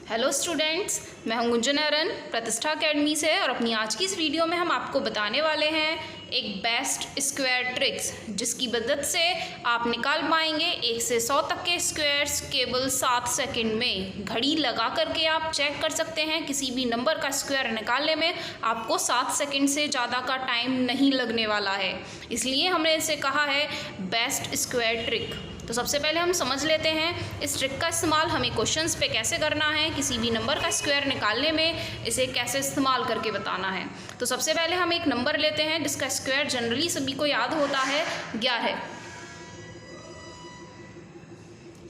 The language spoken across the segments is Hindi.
हेलो स्टूडेंट्स, मैं हूं गुंजन अरन प्रतिष्ठा अकेडमी से और अपनी आज की इस वीडियो में हम आपको बताने वाले हैं एक बेस्ट स्क्वायर ट्रिक्स जिसकी मदद से आप निकाल पाएंगे 1 से 100 तक के स्क्वायर्स केवल 7 सेकंड में। घड़ी लगा करके आप चेक कर सकते हैं, किसी भी नंबर का स्क्वायर निकालने में आपको 7 सेकंड से ज़्यादा का टाइम नहीं लगने वाला है, इसलिए हमने इसे कहा है बेस्ट स्क्वायर ट्रिक। तो सबसे पहले हम समझ लेते हैं इस ट्रिक का इस्तेमाल हमें क्वेश्चंस पे कैसे करना है, किसी भी नंबर का स्क्वायर निकालने में इसे कैसे इस्तेमाल करके बताना है। तो सबसे पहले हम एक नंबर लेते हैं जिसका स्क्वायर जनरली सभी को याद होता है 11।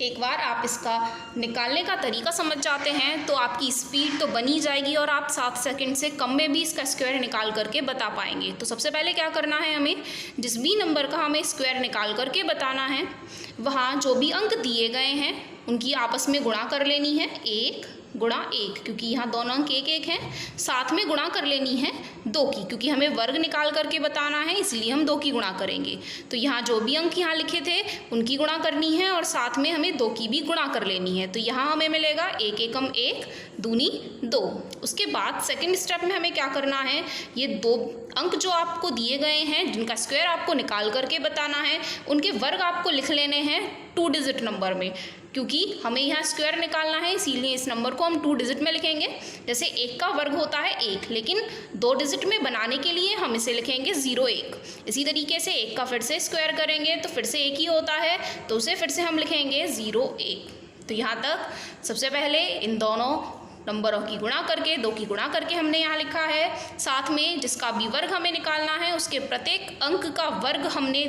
एक बार आप इसका निकालने का तरीका समझ जाते हैं तो आपकी स्पीड तो बनी जाएगी और आप 7 सेकंड से कम में भी इसका स्क्वायर निकाल करके बता पाएंगे। तो सबसे पहले क्या करना है, हमें जिस भी नंबर का हमें स्क्वायर निकाल करके बताना है वहाँ जो भी अंक दिए गए हैं उनकी आपस में गुणा कर लेनी है 1 गुणा 1, क्योंकि यहाँ दोनों अंक 1 1 हैं। साथ में गुणा कर लेनी है 2 की, क्योंकि हमें वर्ग निकाल करके बताना है इसलिए हम 2 की गुणा करेंगे। तो यहाँ जो भी अंक यहाँ लिखे थे उनकी गुणा करनी है और साथ में हमें 2 की भी गुणा कर लेनी है। तो यहाँ हमें मिलेगा 1 एकम 1 दूनी 2। उसके बाद सेकेंड स्टेप में हमें क्या करना है, ये 2 अंक जो आपको दिए गए हैं जिनका स्क्वायर आपको निकाल करके बताना है उनके वर्ग आपको लिख लेने हैं 2 डिजिट नंबर में, क्योंकि हमें यहाँ स्क्वायर निकालना है इसीलिए इस नंबर को हम 2 डिजिट में लिखेंगे। जैसे 1 का वर्ग होता है 1, लेकिन 2 डिजिट में बनाने के लिए हम इसे लिखेंगे 01। इसी तरीके से 1 का फिर से स्क्वायर करेंगे तो फिर से 1 ही होता है, तो उसे फिर से हम लिखेंगे 01। तो यहाँ तक सबसे पहले इन दोनों नंबरों की गुणा करके 2 की गुणा करके हमने यहाँ लिखा है। साथ में जिसका भी वर्ग हमें निकालना है उसके प्रत्येक अंक का वर्ग हमने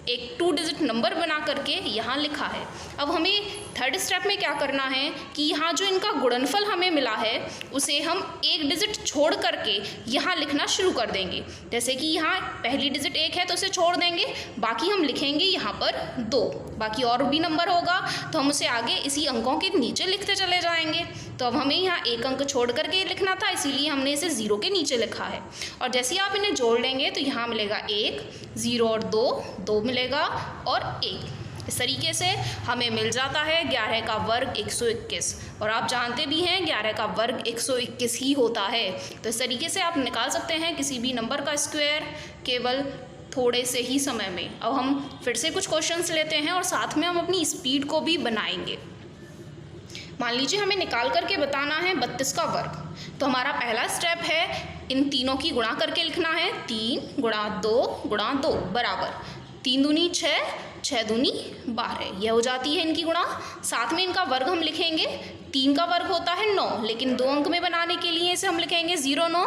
एक 2 डिजिट नंबर बना करके यहाँ लिखा है। अब हमें थर्ड स्टेप में क्या करना है कि यहाँ जो इनका गुणनफल हमें मिला है उसे हम 1 डिजिट छोड़ करके यहाँ लिखना शुरू कर देंगे। जैसे कि यहाँ पहली डिजिट 1 है तो उसे छोड़ देंगे, बाकी हम लिखेंगे यहाँ पर 2। बाकी और भी नंबर होगा तो हम उसे आगे इसी अंकों के नीचे लिखते चले जाएंगे। तो अब हमें यहाँ 1 अंक छोड़ करके लिखना था इसीलिए हमने इसे 0 के नीचे लिखा है। और जैसे ही आप इन्हें जोड़ लेंगे तो यहाँ मिलेगा 1, 0 और 2 मिलेगा और 1। इस तरीके से हमें मिल जाता है 11 का वर्ग 121। और आप जानते भी हैं 11 का वर्ग 121 ही होता है। तो इस तरीके से आप निकाल सकते हैं किसी भी नंबर का स्क्वायर केवल थोड़े से ही समय में। अब हम फिर से कुछ क्वेश्चंस लेते हैं और साथ में हम अपनी स्पीड को भी बनाएंगे। मान लीजिए हमें निकाल करके बताना है 32 का वर्ग। तो हमारा पहला स्टेप है इन तीनों की गुणा करके लिखना है 3 गुणा 2 बराबर 3 दूनी 6, 6 दूनी 12। यह हो जाती है इनकी गुणा। साथ में इनका वर्ग हम लिखेंगे 3 का वर्ग होता है 9, लेकिन 2 अंक में बनाने के लिए इसे हम लिखेंगे 09।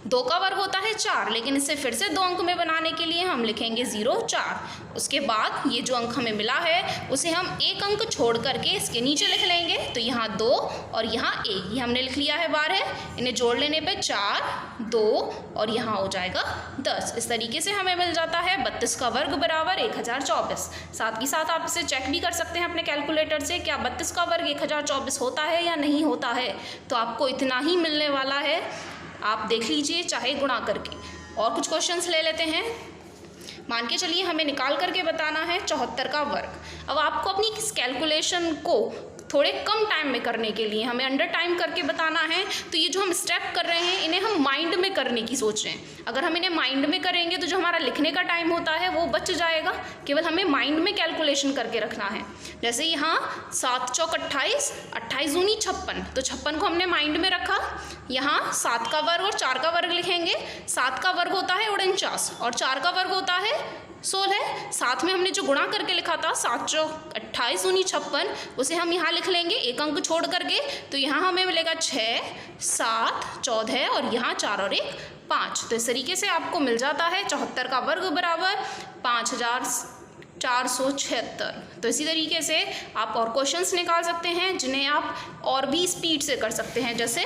2 का वर्ग होता है 4, लेकिन इसे फिर से 2 अंक में बनाने के लिए हम लिखेंगे 04। उसके बाद ये जो अंक हमें मिला है उसे हम 1 अंक छोड़ करके इसके नीचे लिख लेंगे। तो यहाँ 2 और यहाँ 1, ये हमने लिख लिया है 12। इन्हें जोड़ लेने पे 4, 2 और यहाँ हो जाएगा 10। इस तरीके से हमें मिल जाता है 32 का वर्ग बराबर 1024। साथ ही साथ आप इसे चेक भी कर सकते हैं अपने कैलकुलेटर से, क्या 32 का वर्ग 1024 होता है या नहीं होता है। तो आपको इतना ही मिलने वाला है, आप देख लीजिए चाहे गुणा करके। और कुछ क्वेश्चंस ले लेते हैं। मान के चलिए हमें निकाल करके बताना है 74 का वर्ग। अब आपको अपनी इस कैलकुलेशन को थोड़े कम टाइम में करने के लिए हमें अंडर टाइम करके बताना है। तो ये जो हम स्टेप कर रहे हैं इन्हें हम माइंड में करने की सोच रहे हैं। अगर हम इन्हें माइंड में करेंगे तो जो हमारा लिखने का टाइम होता है वो बच जाएगा, केवल हमें माइंड में कैलकुलेशन करके रखना है। जैसे यहाँ 7 चौक 28, 28 दूनी 56, तो 56 को हमने माइंड में रखा। यहाँ 7 का वर्ग और 4 का वर्ग लिखेंगे। 7 का वर्ग होता है 49 और 4 का वर्ग होता है 16। साथ में हमने जो गुणा करके लिखा था 7 चौक 28 दूनी 56, उसे हम यहाँ लिख लेंगे 1 अंक छोड़ करके। तो यहाँ हमें मिलेगा 6, 7, 14 और यहाँ 4 और 1 5। तो इस तरीके से आपको मिल जाता है 74 का वर्ग बराबर 5476। तो इसी तरीके से आप और क्वेश्चंस निकाल सकते हैं जिन्हें आप और भी स्पीड से कर सकते हैं। जैसे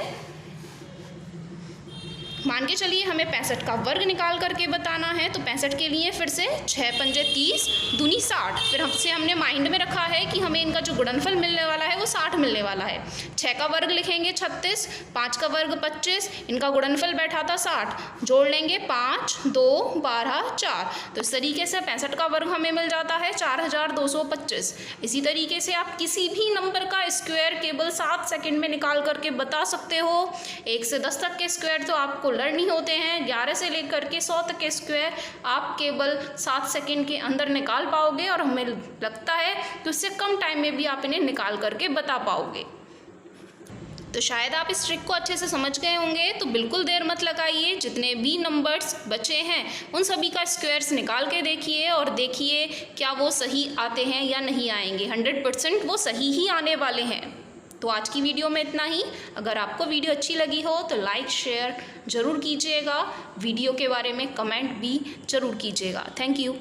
मान के चलिए हमें 65 का वर्ग निकाल करके बताना है, तो 65 के लिए फिर से 6 पंजे 30 दूनी 60। फिर हमने माइंड में रखा है कि हमें इनका जो गुणनफल मिलने वाला है वो 60 मिलने वाला है। 6 का वर्ग लिखेंगे 36, 5 का वर्ग 25, इनका गुणनफल बैठा था 60, जोड़ लेंगे 5 2 12 4। तो इस तरीके से 65 का वर्ग हमें मिल जाता है 4225। इसी तरीके से आप किसी भी नंबर का स्क्वायर केवल 7 सेकंड में निकाल करके बता सकते हो। 1 से 10 तक के स्क्वायर तो आपको लर्न ही होते हैं, 11 से लेकर के 100 तक के स्क्वायर आप केवल 7 सेकंड के अंदर निकाल पाओगे, और हमें लगता है कि उससे कम टाइम में भी आप इन्हें निकाल करके बता पाओगे। तो शायद आप इस ट्रिक को अच्छे से समझ गए होंगे। तो बिल्कुल देर मत लगाइए, जितने भी नंबर्स बचे हैं उन सभी का स्क्वायर्स निकाल के देखिए और देखिए क्या वो सही आते हैं या नहीं आएंगे। 100% वो सही ही आने वाले हैं। तो आज की वीडियो में इतना ही। अगर आपको वीडियो अच्छी लगी हो तो लाइक शेयर ज़रूर कीजिएगा, वीडियो के बारे में कमेंट भी ज़रूर कीजिएगा। Thank you.